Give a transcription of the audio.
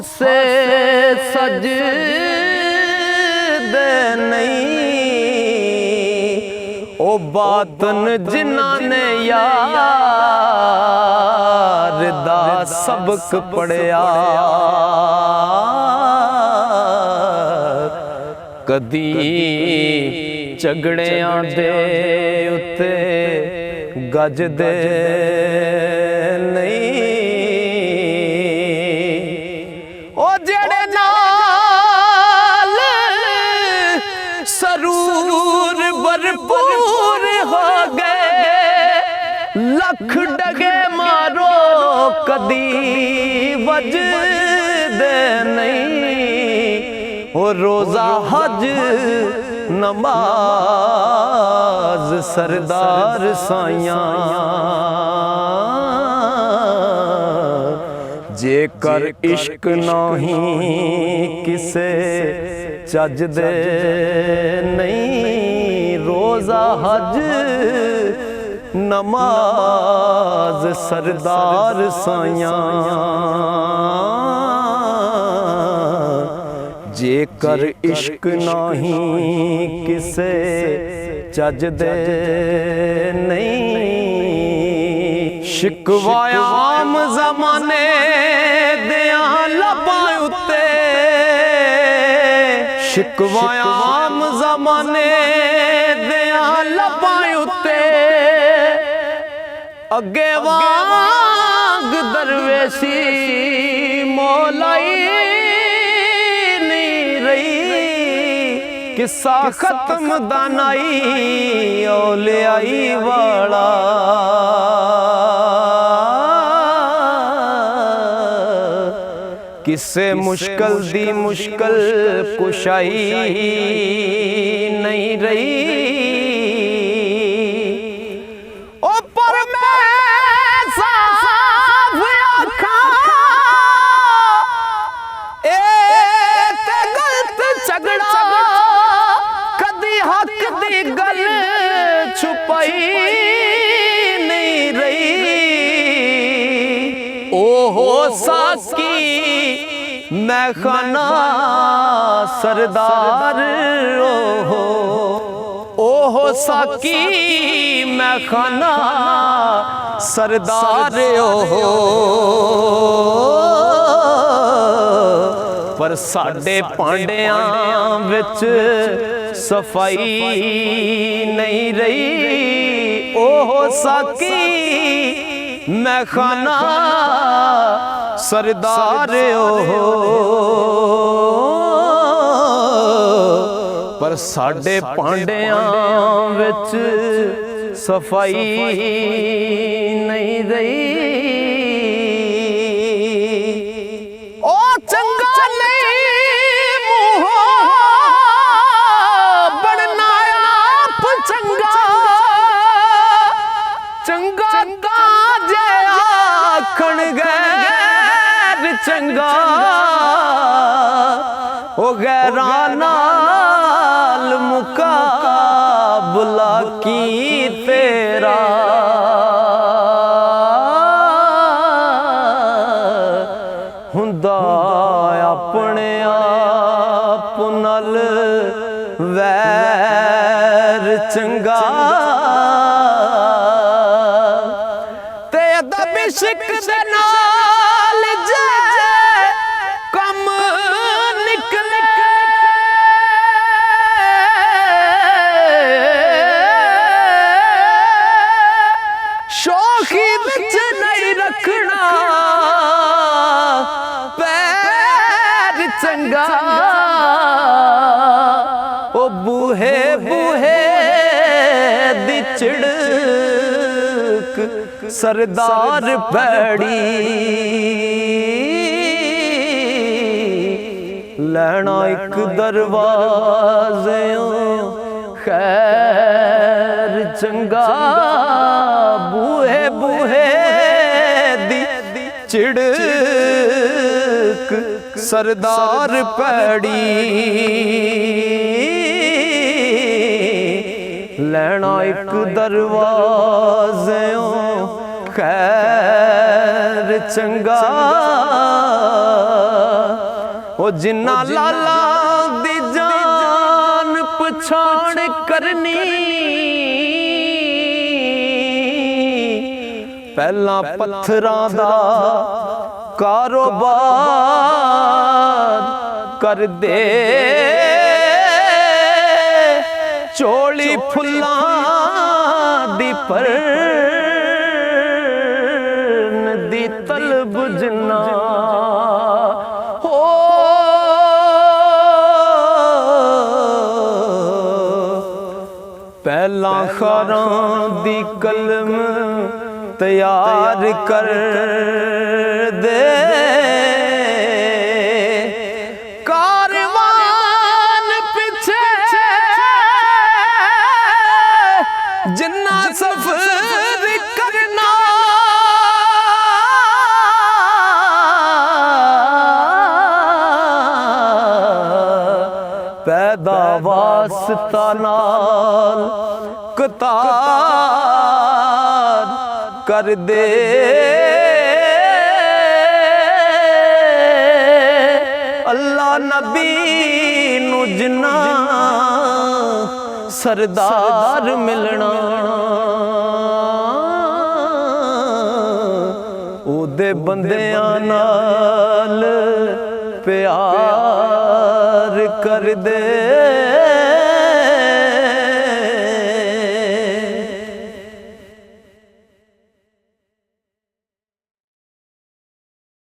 हासे सज दे नहीं ओ बातन जिन्हां ने यार दा सबक पढ़िया कदी झगड़ियां दे उत्ते गजदे नहीं ओ जेड़े नाल सरूर भरपूर हो गए लख डगे मारो कदी वजदे नहीं ओ रोजा हज नमाज सरदार साइयां जेकर इश्क नहीं किसे चज दे नहीं रोजा हज नमाज सरदार साइयां जेकर इश्क नहीं किसे चज दे नहीं शिकवाया आम जमाने दियां लबां उत्ते शिकवाया आम जमाने दियां लबां उत्ते अगे वांग दरवेशी मौलाई किस्सा खत्म दानाई औलियाई वाला किसे मुश्किल दी मुश्किल कुशाई नहीं रही ओ पर मैं साफ आखा ए ते गलत झगड़ा हक दी गल छुपाई नहीं रही ओहो साकी मैं खाना सरदार ओहो साकी मैं खाना सरदार ओहो पर साडे पांडियां विच सफाई नहीं रही ओह साकी मैं खाना सरदार ओहो पर साडे पांडियां विच सफाई नहीं रही चंगा ओ गैरां नाल मुकाबला की तेरा हुंदा अपने आप नाल वैर चंगा ते अदब इश्क दे नाल कम निकले शौकी विच नहीं रखना पैर चंगा ओ बूहे बूहे दी चिड़क सरदार पैड़ी लैना एक दरवाजे खैर चंगा बूहे बूहे दी चिड़क सरदार पैड़ी लैना एक दरवाजे खैर चंगा जिन्ना लाला दी जान पछाण करनी पहला पत्थरां दा कारोबार कर दे चोली फुल्लां दी परन दी तलब जिन्ना हो पहला खारां दी कलम तैयार कर दे कारवान पीछे जिन्ना सफर करना पैदा वास्ता नाल कतार कर दे अल्लाह नबी नू जिन्ना सरदार मिलना ओदे बंदियां नाल प्यार कर दे।